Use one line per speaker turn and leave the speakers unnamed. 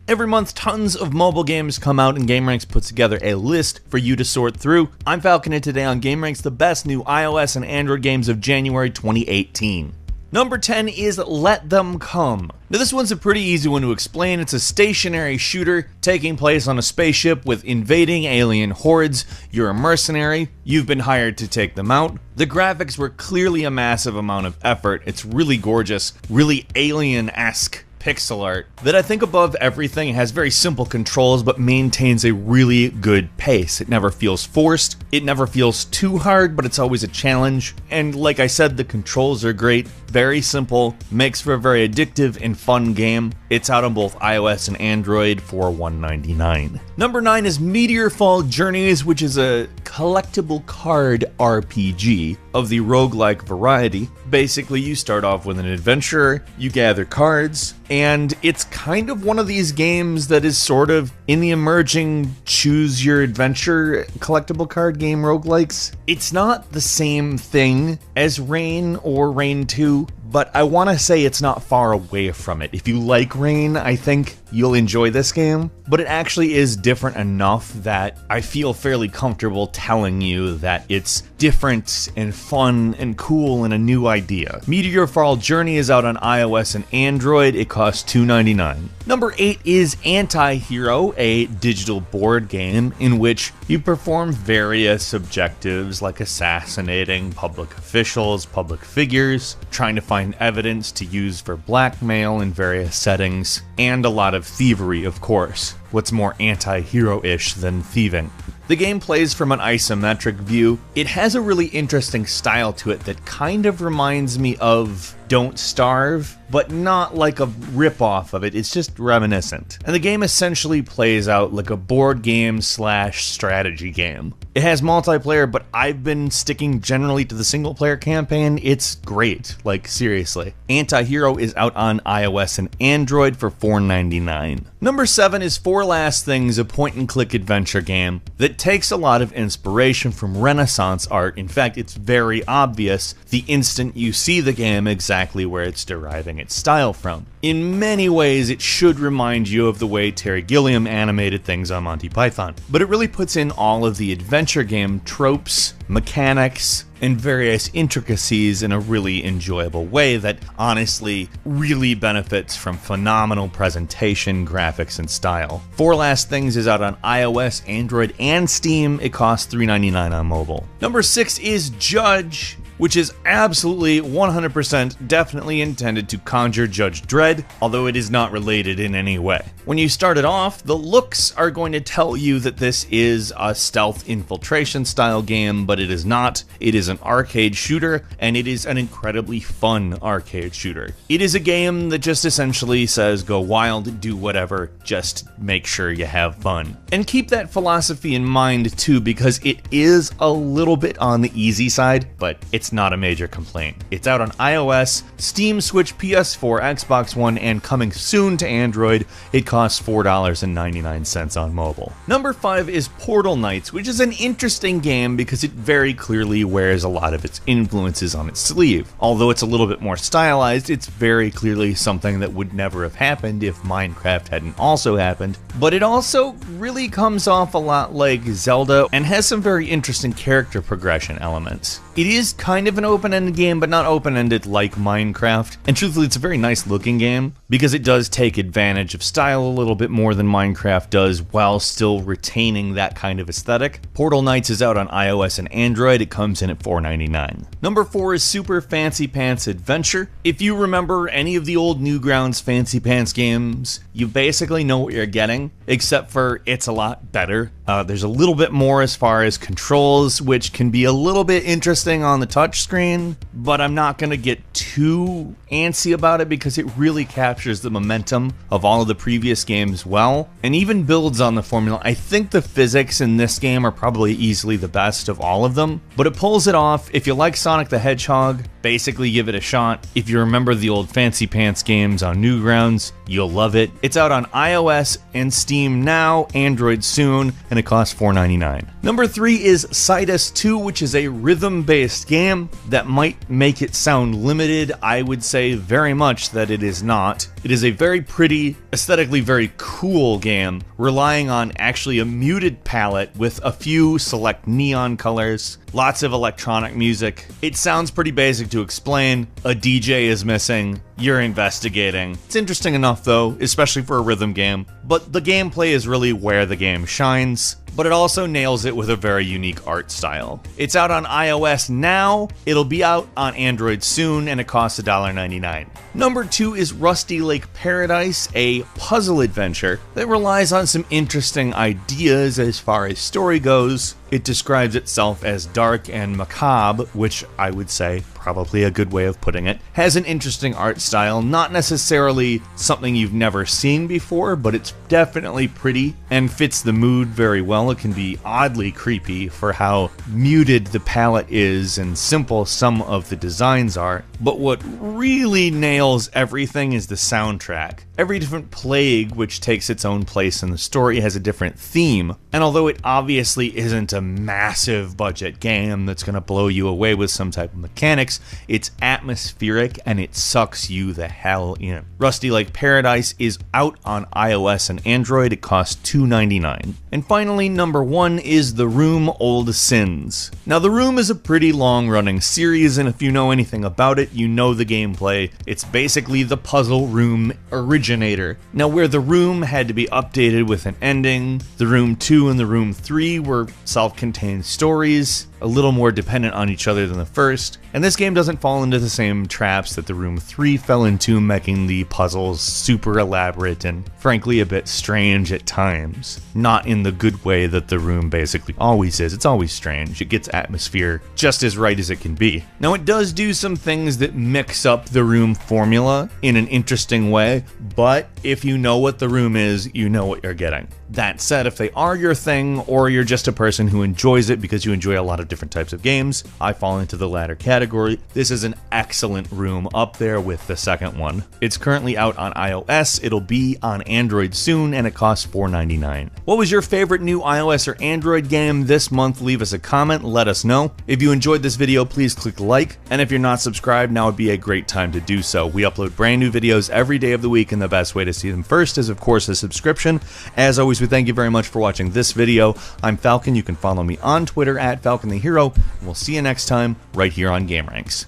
Every month, tons of mobile games come out and GameRanks puts together a list for you to sort through. I'm Falcon, and today on GameRanks, the best new iOS and Android games of January 2018. Number 10 is Let Them Come. Now this one's a pretty easy one to explain. It's a stationary shooter taking place on a spaceship with invading alien hordes. You're a mercenary, you've been hired to take them out. The graphics were clearly a massive amount of effort. It's really gorgeous, really alien-esque pixel art that I think above everything has very simple controls but maintains a really good pace. It never feels forced, it never feels too hard, but it's always a challenge. And like I said, the controls are great, very simple, makes for a very addictive and fun game. It's out on both iOS and Android for $1.99. Number 9 is Meteorfall Journeys, which is a collectible card RPG of the roguelike variety. Basically, you start off with an adventurer, you gather cards, and it's kind of one of these games that is sort of in the emerging choose your adventure collectible card game roguelikes. It's not the same thing as Rain or Rain 2, but I want to say it's not far away from it. If you like Rain, I think you'll enjoy this game, but it actually is different enough that I feel fairly comfortable telling you that it's different and fun and cool and a new idea. Meteorfall Journey is out on iOS and Android. It costs $2.99. Number 8 is Anti-Hero, a digital board game in which you perform various objectives like assassinating public officials, public figures, trying to find evidence to use for blackmail in various settings, and a lot of thievery, of course. What's more anti-hero-ish than thieving? The game plays from an isometric view. It has a really interesting style to it that kind of reminds me of Don't Starve, but not like a rip-off of it. It's just reminiscent. And the game essentially plays out like a board game slash strategy game. It has multiplayer, but I've been sticking generally to the single-player campaign. It's great, like seriously. Anti-Hero is out on iOS and Android for $4.99. Number 7 is Four Last Things, a point-and-click adventure game that takes a lot of inspiration from Renaissance art. In fact, it's very obvious the instant you see the game exactly where it's deriving its style from. In many ways, it should remind you of the way Terry Gilliam animated things on Monty Python, but it really puts in all of the adventure game tropes, mechanics, and various intricacies in a really enjoyable way that honestly really benefits from phenomenal presentation, graphics, and style. Four Last Things is out on iOS, Android, and Steam. It costs $3.99 on mobile. Number 6 is Judge, which is absolutely 100% definitely intended to conjure Judge Dredd, although it is not related in any way. When you start it off, the looks are going to tell you that this is a stealth infiltration style game, but it is not. It is an arcade shooter, and it is an incredibly fun arcade shooter. It is a game that just essentially says go wild, do whatever, just make sure you have fun. And keep that philosophy in mind too, because it is a little bit on the easy side, but it's not a major complaint. It's out on iOS, Steam, Switch, PS4, Xbox One, and coming soon to Android. It costs $4.99 on mobile. Number 5 is Portal Knights, which is an interesting game because it very clearly wears a lot of its influences on its sleeve. Although it's a little bit more stylized, it's very clearly something that would never have happened if Minecraft hadn't also happened. But it also really comes off a lot like Zelda and has some very interesting character progression elements. It is kind of an open-ended game, but not open-ended like Minecraft. And truthfully, it's a very nice looking game because it does take advantage of style a little bit more than Minecraft does while still retaining that kind of aesthetic. Portal Knights is out on iOS and Android. It comes in at $4.99. Number 4 is Super Fancy Pants Adventure. If you remember any of the old Newgrounds Fancy Pants games, you basically know what you're getting, except for it's a lot better. There's a little bit more as far as controls, which can be a little bit interesting on the touchscreen, but I'm not going to get too antsy about it because it really captures the momentum of all of the previous games well, and even builds on the formula. I think the physics in this game are probably easily the best of all of them, but it pulls it off. If you like Sonic the Hedgehog, basically give it a shot. If you remember the old Fancy Pants games on Newgrounds, you'll love it. It's out on iOS and Steam now, Android soon, and it costs $4.99. Number 3 is Sidus 2, which is a rhythm-based game that might make it sound limited. I would say very much that it is not. It is a very pretty, aesthetically very cool game, relying on actually a muted palette with a few select neon colors, lots of electronic music. It sounds pretty basic to explain. A DJ is missing. You're investigating. It's interesting enough though, especially for a rhythm game, but the gameplay is really where the game shines. But it also nails it with a very unique art style. It's out on iOS now, it'll be out on Android soon, and it costs $1.99. Number 2 is Rusty Lake Paradise, a puzzle adventure that relies on some interesting ideas as far as story goes. It describes itself as dark and macabre, which I would say, probably a good way of putting it. Has an interesting art style, not necessarily something you've never seen before, but it's definitely pretty and fits the mood very well. It can be oddly creepy for how muted the palette is and simple some of the designs are. But what really nails everything is the soundtrack. Every different plague, which takes its own place in the story, has a different theme. And although it obviously isn't a massive budget game that's going to blow you away with some type of mechanics, it's atmospheric and it sucks you the hell in. Rusty Lake Paradise is out on iOS and Android. It costs $2.99. And finally, number 1 is The Room Old Sins. Now, The Room is a pretty long-running series, and if you know anything about it, you know the gameplay. It's basically the puzzle room originator. Now, where The Room had to be updated with an ending, The Room 2 and The Room 3 were self-contained stories, a little more dependent on each other than the first, and this game doesn't fall into the same traps that The Room 3 fell into, making the puzzles super elaborate and frankly a bit strange at times. Not in the good way that The Room basically always is. It's always strange. It gets atmosphere just as right as it can be. Now, it does do some things that mix up The Room formula in an interesting way, but if you know what The Room is, you know what you're getting. That said, if they are your thing, or you're just a person who enjoys it because you enjoy a lot of different types of games, I fall into the latter category. This is an excellent room, up there with the second one. It's currently out on iOS, it'll be on Android soon, and it costs $4.99. What was your favorite new iOS or Android game this month? Leave us a comment, let us know. If you enjoyed this video, please click like, and if you're not subscribed, now would be a great time to do so. We upload brand new videos every day of the week, and the best way to see them first is, of course, a subscription. As always, we thank you very much for watching this video. I'm Falcon. You can follow me on Twitter at FalconTheHero, and we'll see you next time right here on GameRanks.